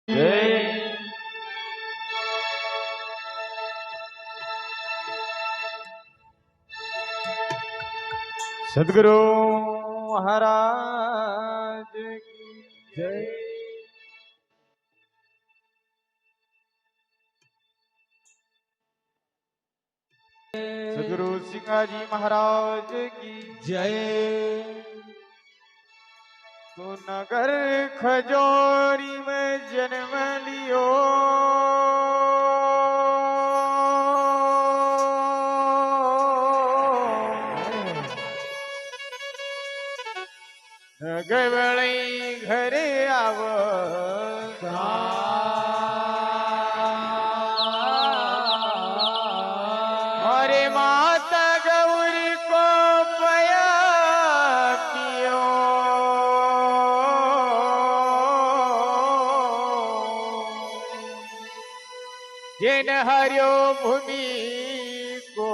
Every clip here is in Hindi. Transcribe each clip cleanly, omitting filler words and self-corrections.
जय सद्गुरु महाराज की जय। सद्गुरु सिंगाजी महाराज की जय। तो नगर खजोरी में जन्म लियो गवळी घरे आव अरे माता गौरी को पया पियो जिन हरियो भूमि को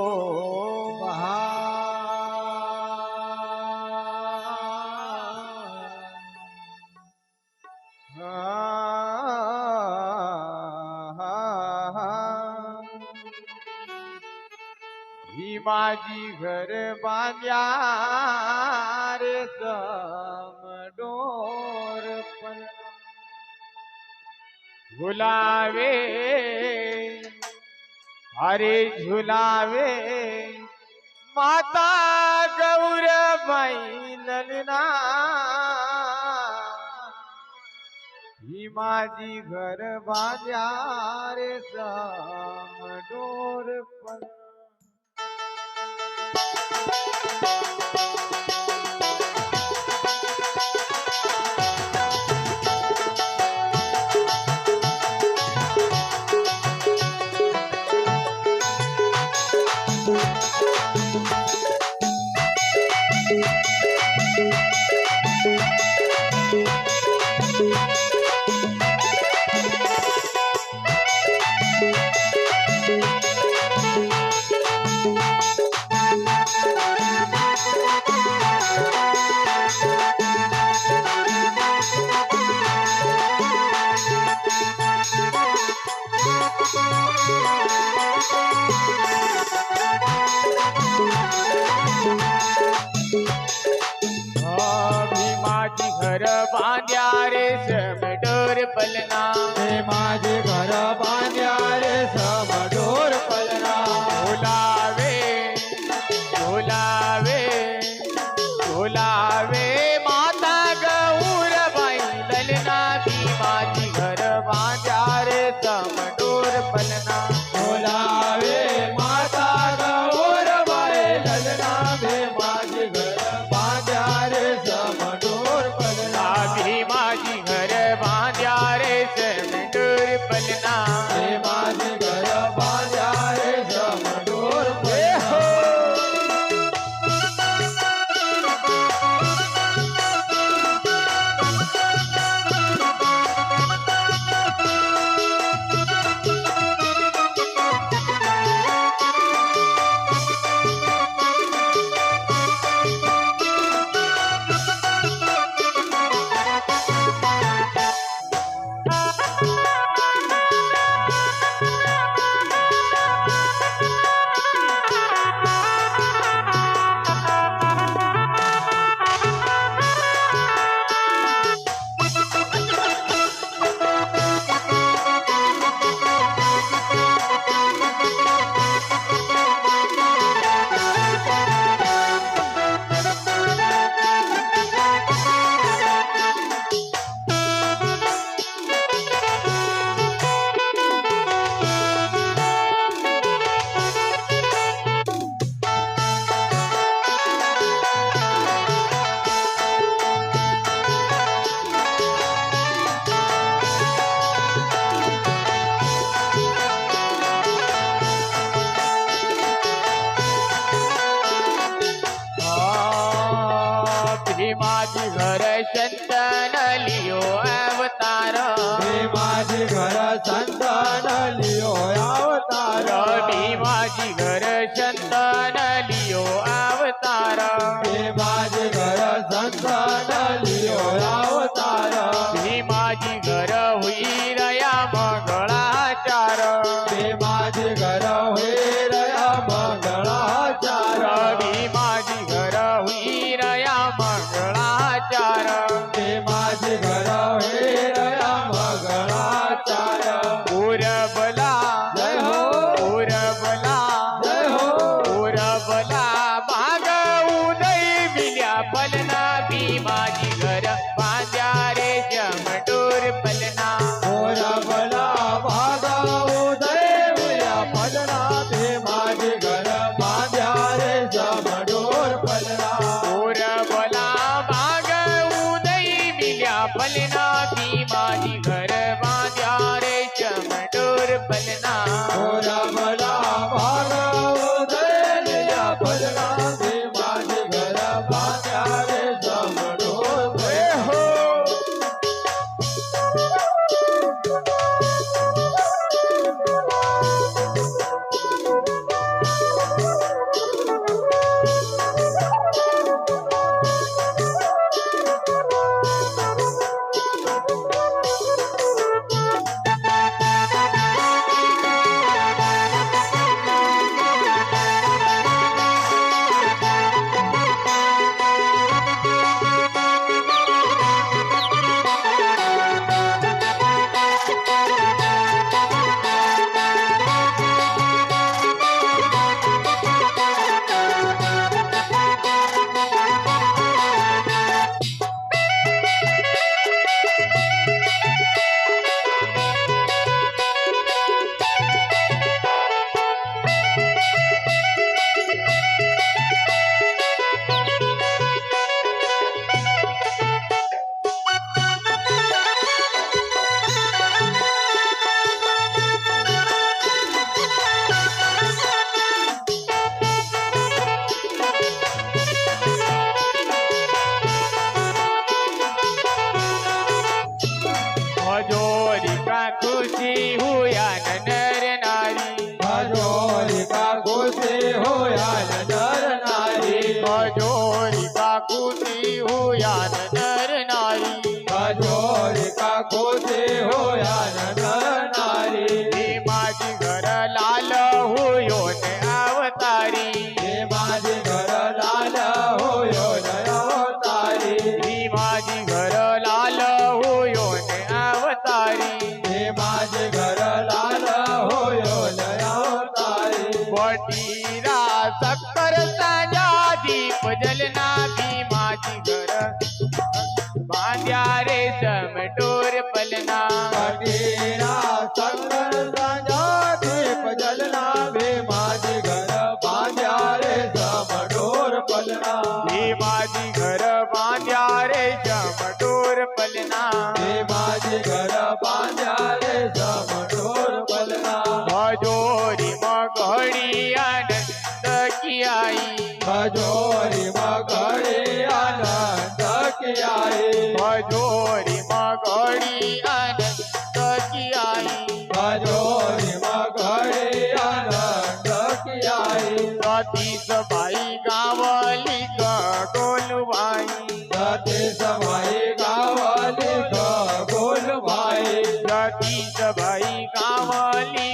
माझी घर बांध्या रे समडोर पण झुलावे अरे झुलावे माता गौरबाई ललना ही माझी घर बांध्या रे समडोर पण घर बांध्या रे समडोर पलना माझे घर बांध्या रे समडोर पलना झुलावे झुलावे झुलावे माता गौरबाई ललना भी माझी घर बांध्या रे समडोर पलना झुलावे माता गौरबाई ललना भी माझी घर बांध्या रे समडोर पलना भी माझी घर बांध्या रे समडोर पलना माझे घर बांध्या रे समडोर पलना माझी घर संतन लियो अवतार माझी घर संतन लियो अवतार माझी घर संतन लियो अवतार माझे घर संतन लियो अवतार माझी घर हुई खुशी हुआ नर नारी भजोरी का खुशी होया नर नारी भजोरी का खुशी हुआ नर नारी भजोरी का खुशी होया नर नारी माझी घर लाल हुयो ने अवतारी हे माझे घर लाल होयो अवतारी माझी घर लाल हुयो ने अवतारी हे माझे घर लाल होयो अवतारी वटीरा सक्कर साजा दीप जलना भी माझी घर बांध्या रे समटोर पलना कटीरा संगर राजा दीप जलना भे माझे घर बांध्या रे समडोर पलना ही माझी घर बांध्या रे समटोर पलना हे माझे घर बांध्या रे समडोर पलना भजोरी मगड़ी आनंद की आई भजोरी मगड़ी आनंद की आई भजोरी मगड़ी आनंद की आई भजोरी मगड़ी आनंद की आई सतीश भाई गावली गोलुबाई सती समाई गावली गोल भाई सतीश भाई गावली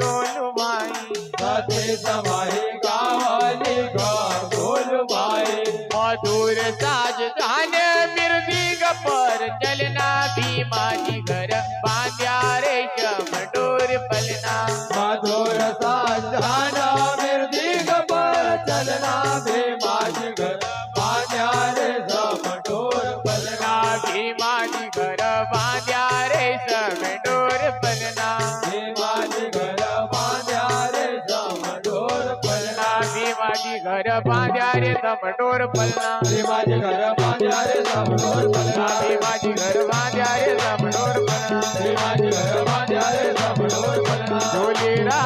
गोलुबाई सती समाई गावली गोल भाई मधुर साज धान मिर्दिग पर चलना भी माझी घर बांध्या रे शमडोर पलना मधुर साजना मृदिग पर चलना भे माझी घर बांध्या रे समडोर पलना भी माझी घर बांध्या रे शमडोर पलना हे माझी घर बांध्या रे समडोर पलना भी माझी घर बांध्या रे समडोर पलना हे माझे घर बांध्या रे समडोर पलना भी माझी घर बांध्या रे समडोर पलना हे माझे घर बांध्या रे समडोर पलना झोलेरा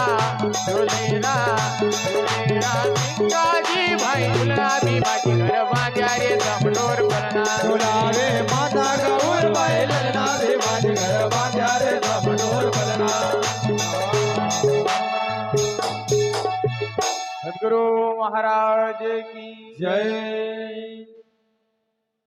झोलेरा झोलेरा सिंगाजी भाई झुलना भी माझी घर बांध्या रे समडोर पलना झुलावे माता गौर बाई ललना भे माझे घर बांध्या रे समडोर पलना सद्गुरु महाराज की जय